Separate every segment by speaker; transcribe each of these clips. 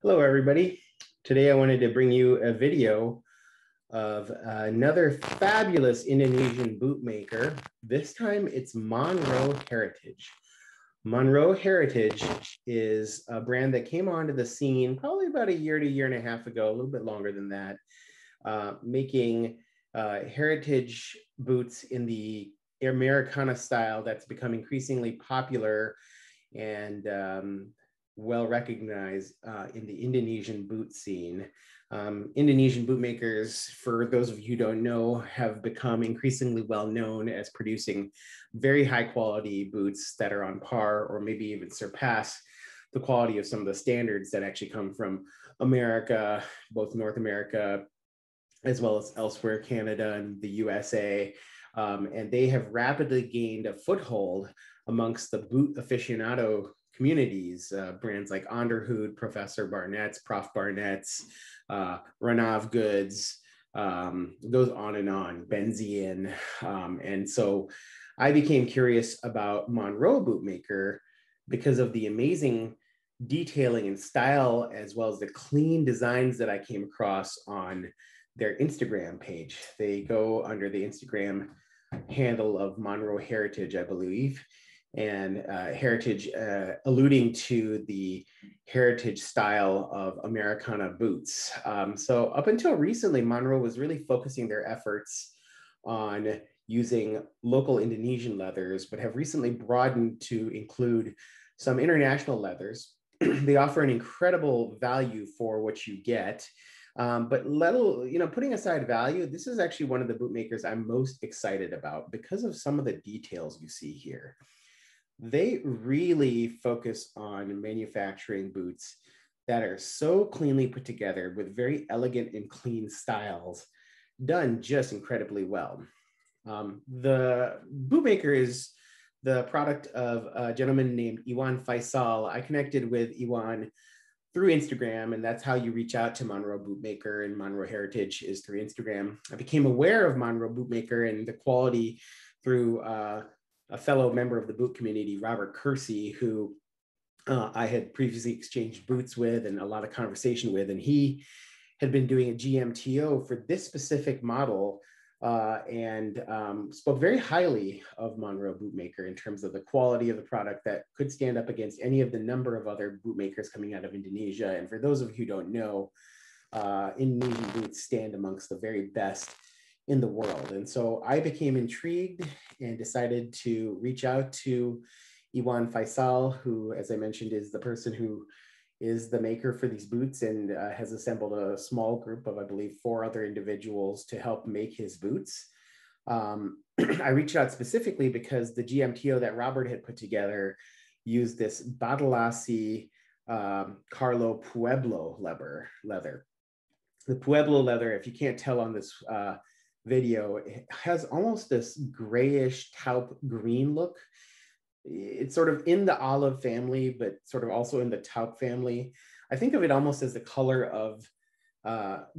Speaker 1: Hello, everybody. Today I wanted to bring you a video of another fabulous Indonesian bootmaker. This time it's Monroe Heritage. Monroe Heritage is a brand that came onto the scene probably about a year to year and a half ago, a little bit longer than that, making heritage boots in the Americana style that's become increasingly popular and well recognized in the Indonesian boot scene. Indonesian bootmakers, for those of you who don't know, have become increasingly well known as producing very high quality boots that are on par or maybe even surpass the quality of some of the standards that actually come from America, both North America, as well as elsewhere, Canada and the USA. And they have rapidly gained a foothold amongst the boot aficionado communities, brands like Onderhood, Professor Barnett's, Prof Barnett's, Renav Goods, goes on and on, Benzian. And so I became curious about Monroe Bootmaker because of the amazing detailing and style, as well as the clean designs that I came across on their Instagram page. They go under the Instagram handle of Monroe Heritage, I believe, and heritage alluding to the heritage style of Americana boots. So up until recently, Monroe was really focusing their efforts on using local Indonesian leathers, but have recently broadened to include some international leathers. They offer an incredible value for what you get. But putting aside value, this is actually one of the bootmakers I'm most excited about because of some of the details you see here. They really focus on manufacturing boots that are so cleanly put together with very elegant and clean styles, done just incredibly well. The bootmaker is the product of a gentleman named Iwan Faisal. I connected with Iwan through Instagram, and that's how you reach out to Monroe Bootmaker, and Monroe Heritage is through Instagram. I became aware of Monroe Bootmaker and the quality through a fellow member of the boot community, Robert Kersey, who I had previously exchanged boots with and a lot of conversation with, and he had been doing a GMTO for this specific model and spoke very highly of Monroe Bootmaker in terms of the quality of the product that could stand up against any of the number of other bootmakers coming out of Indonesia. And for those of you who don't know, Indonesian boots stand amongst the very best in the world. And so I became intrigued and decided to reach out to Iwan Faisal, who, as I mentioned, is the person who is the maker for these boots and has assembled a small group of, I believe, 4 other individuals to help make his boots. I reached out specifically because the GMTO that Robert had put together used this Badalasi Carlo Pueblo leather. The Pueblo leather, if you can't tell on this video, it has almost this grayish taupe green look. It's sort of in the olive family, but sort of also in the taupe family. I think of it almost as the color of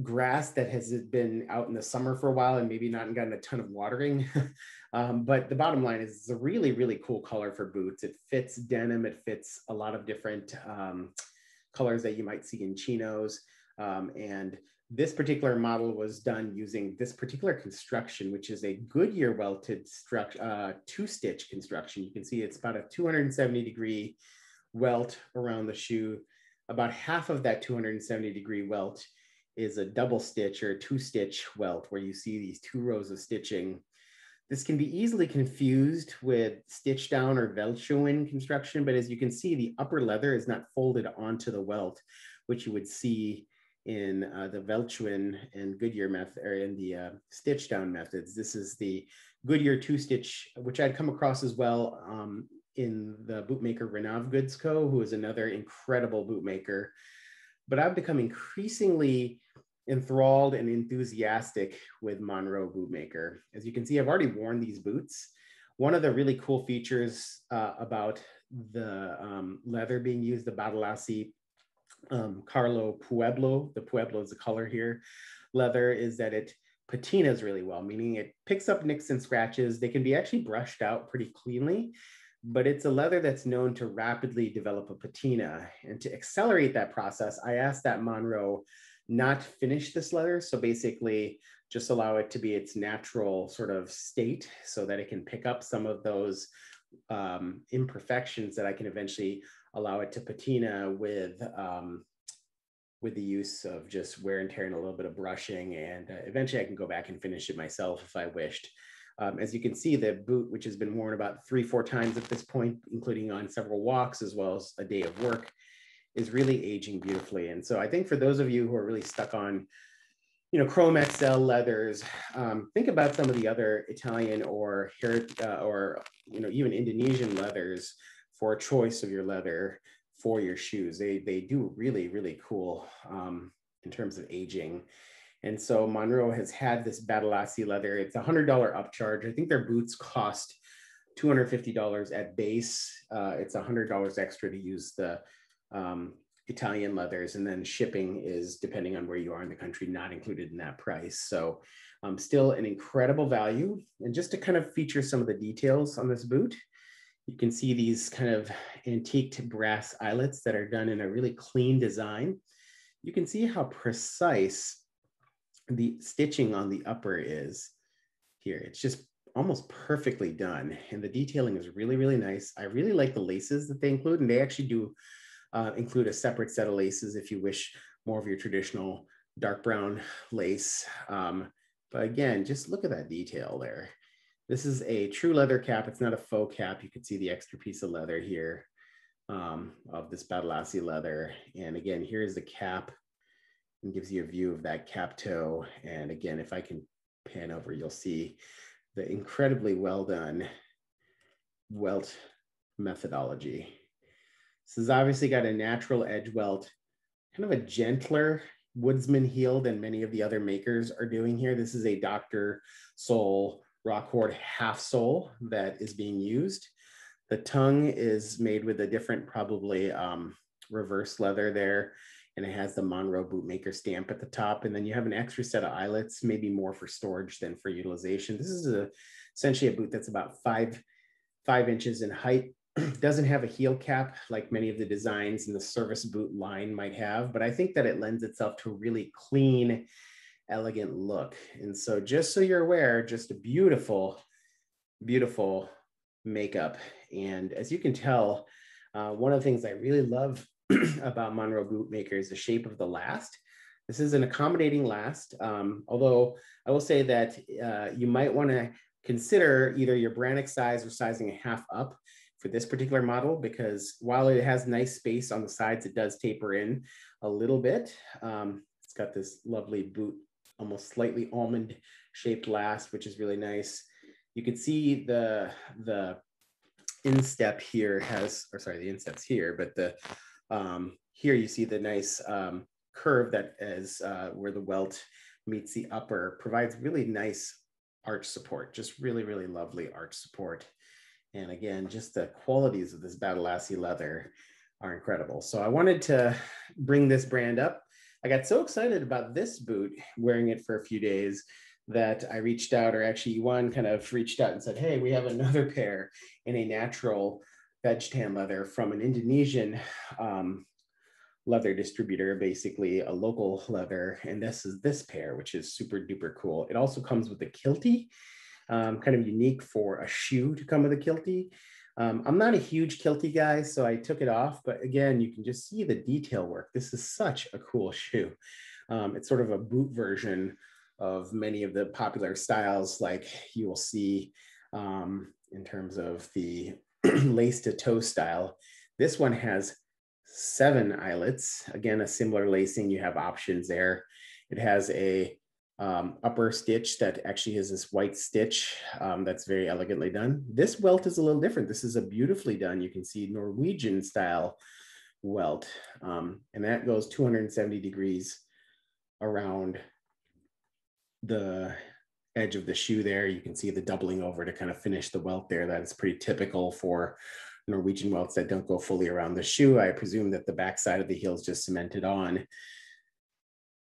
Speaker 1: grass that has been out in the summer for a while and maybe not gotten a ton of watering. But the bottom line is it's a really, really cool color for boots. It fits denim. It fits a lot of different colors that you might see in chinos. And this particular model was done using this particular construction, which is a Goodyear welted 2-stitch construction. You can see it's about a 270-degree welt around the shoe. About half of that 270-degree welt is a double stitch or a 2-stitch welt where you see these 2 rows of stitching. This can be easily confused with stitch down or Veltjoen construction, but as you can see, the upper leather is not folded onto the welt, which you would see in the Veltjoen and Goodyear method, or in the stitch down methods. This is the Goodyear 2-stitch, which I'd come across as well in the bootmaker Renav Goods Co., who is another incredible bootmaker. But I've become increasingly enthralled and enthusiastic with Monroe Bootmaker. As you can see, I've already worn these boots. One of the really cool features about the leather being used, the Badalasi Carlo Pueblo, the Pueblo is the color here, leather, is that it patinas really well, meaning it picks up nicks and scratches. They can be actually brushed out pretty cleanly, but it's a leather that's known to rapidly develop a patina. And to accelerate that process, I asked that Monroe not finish this leather. So basically just allow it to be its natural sort of state so that it can pick up some of those imperfections that I can eventually allow it to patina with the use of just wear and tear and a little bit of brushing. And eventually I can go back and finish it myself if I wished. As you can see, the boot, which has been worn about 3-4 times at this point, including on several walks, as well as a day of work, is really aging beautifully. And so I think for those of you who are really stuck on, Chrome XL leathers, think about some of the other Italian or even Indonesian leathers for a choice of your leather for your shoes. They do really, really cool in terms of aging. And so Monroe has had this Battlelassie leather. It's $100 upcharge. I think their boots cost $250 at base. It's $100 extra to use the Italian leathers, and then shipping is, depending on where you are in the country, not included in that price. So still an incredible value. And just to kind of feature some of the details on this boot, you can see these kind of antiqued brass eyelets that are done in a really clean design. You can see how precise the stitching on the upper is here. It's just almost perfectly done. And the detailing is really, really nice. I really like the laces that they include, and they actually do include a separate set of laces if you wish more of your traditional dark brown lace. But again, just look at that detail there. This is a true leather cap. It's not a faux cap. You can see the extra piece of leather here of this Battlelassie leather. And again, here's the cap, and gives you a view of that cap toe. And again, if I can pan over, you'll see the incredibly well done welt methodology. This has obviously got a natural edge welt, kind of a gentler woodsman heel than many of the other makers are doing here. This is a Dr. Sole Rockcord half sole that is being used. The tongue is made with a different, probably reverse leather there, and it has the Monroe Bootmaker stamp at the top. And then you have an extra set of eyelets, maybe more for storage than for utilization. This is essentially a boot that's about five inches in height. Doesn't have a heel cap like many of the designs in the service boot line might have, but I think that it lends itself to a really clean, elegant look. And so just so you're aware, just a beautiful, beautiful makeup. And as you can tell, one of the things I really love about Monroe Bootmaker is the shape of the last. This is an accommodating last, although I will say that you might want to consider either your Brannock size or sizing a half up for this particular model, because while it has nice space on the sides, it does taper in a little bit. It's got this lovely boot, almost slightly almond shaped last, which is really nice. You can see the instep here has, or sorry, the instep's here, but the here you see the nice curve that is where the welt meets the upper, provides really nice arch support, just really, really lovely arch support. And again, just the qualities of this Battlelassie leather are incredible. So I wanted to bring this brand up. I got so excited about this boot, wearing it for a few days, that I reached out, or actually Iwan kind of reached out and said, hey, we have another pair in a natural veg tan leather from an Indonesian leather distributor, basically a local leather. And this is this pair, which is super duper cool. It also comes with a kiltie, kind of unique for a shoe to come with a kiltie. I'm not a huge kiltie guy, so I took it off, but again, you can just see the detail work. This is such a cool shoe. It's sort of a boot version of many of the popular styles like you will see in terms of the lace to toe style. This one has 7 eyelets. Again, a similar lacing, you have options there. It has a upper stitch that actually is this white stitch that's very elegantly done. This welt is a little different. This is a beautifully done, you can see Norwegian style welt, and that goes 270 degrees around the edge of the shoe there. You can see the doubling over to kind of finish the welt there. That is pretty typical for Norwegian welts that don't go fully around the shoe. I presume that the backside of the heel is just cemented on.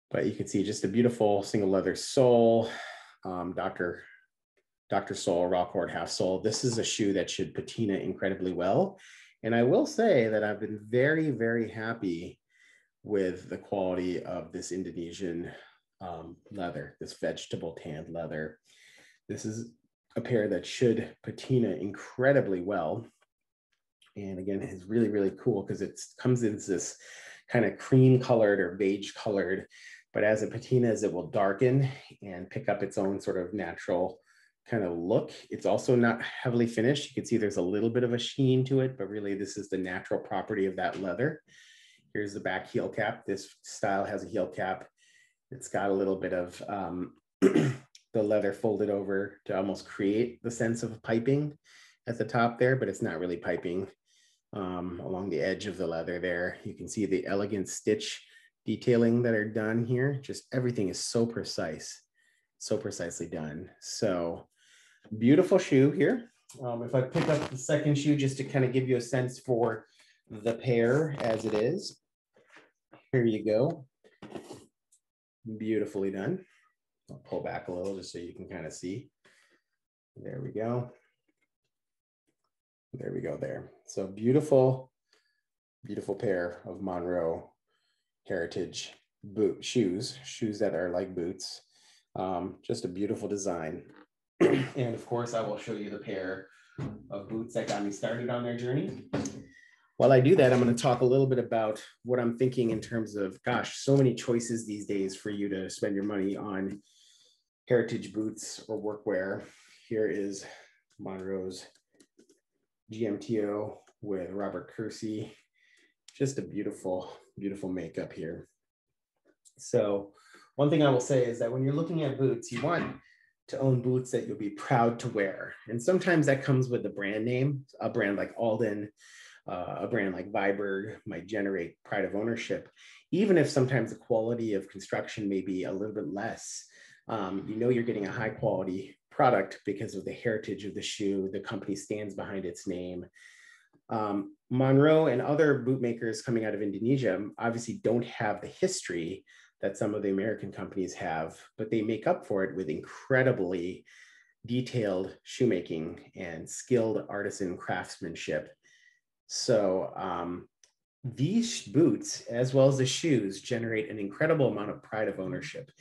Speaker 1: But you can see just a beautiful single leather sole, Dr. Dr. Sole, raw cord, half sole. This is a shoe that should patina incredibly well. And I will say that I've been very, very happy with the quality of this Indonesian leather, this vegetable tanned leather. This is a pair that should patina incredibly well. And again, it's really, really cool because it comes in this kind of cream colored or beige colored, but as it patinas, it will darken and pick up its own sort of natural kind of look. It's also not heavily finished. You can see there's a little bit of a sheen to it, but really this is the natural property of that leather. Here's the back heel cap. This style has a heel cap. It's got a little bit of the leather folded over to almost create the sense of piping at the top there, but it's not really piping. Along the edge of the leather there, you can see the elegant stitch detailing that are done here. Just everything is so precise, so precisely done. So beautiful shoe here. If I pick up the second shoe just to kind of give you a sense for the pair as it is, here you go. Beautifully done. I'll pull back a little just so you can kind of see. There we go. There we go there. So beautiful, beautiful pair of Monroe heritage shoes that are like boots. Just a beautiful design. And of course, I will show you the pair of boots that got me started on their journey. While I do that, I'm going to talk a little bit about what I'm thinking in terms of, gosh, so many choices these days for you to spend your money on heritage boots or workwear. Here is Monroe's GMTO with Robert Kersey. Just a beautiful, beautiful makeup here. So one thing I will say is that when you're looking at boots, you want to own boots that you'll be proud to wear. And sometimes that comes with a brand name. A brand like Alden, a brand like Viberg might generate pride of ownership, even if sometimes the quality of construction may be a little bit less. You know you're getting a high quality product because of the heritage of the shoe. The company stands behind its name. Monroe and other boot makers coming out of Indonesia obviously don't have the history that some of the American companies have, but they make up for it with incredibly detailed shoemaking and skilled artisan craftsmanship. So these boots, as well as the shoes, generate an incredible amount of pride of ownership.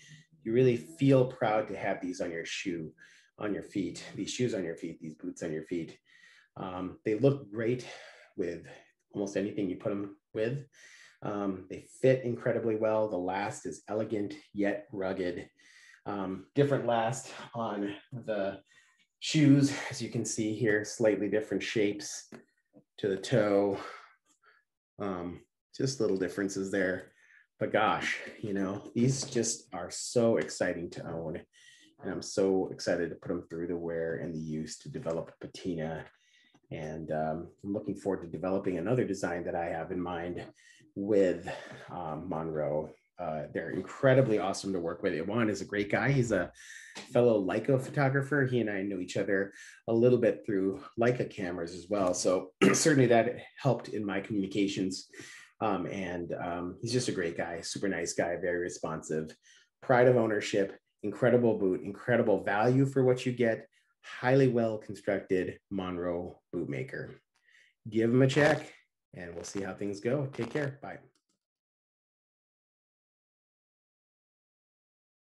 Speaker 1: You really feel proud to have these on your shoe, on your feet, these shoes on your feet, these boots on your feet. They look great with almost anything you put them with. They fit incredibly well. The last is elegant yet rugged. Different last on the shoes, as you can see here, slightly different shapes to the toe. Just little differences there. But gosh, you know, these just are so exciting to own. And I'm so excited to put them through the wear and the use to develop patina. And I'm looking forward to developing another design that I have in mind with Monroe. They're incredibly awesome to work with. Iwan is a great guy. He's a fellow Leica photographer. He and I know each other a little bit through Leica cameras as well. So certainly that helped in my communications. He's just a great guy, super nice guy, very responsive, pride of ownership, incredible boot, incredible value for what you get, highly well constructed Monroe bootmaker. Give him a check and we'll see how things go. Take care. Bye.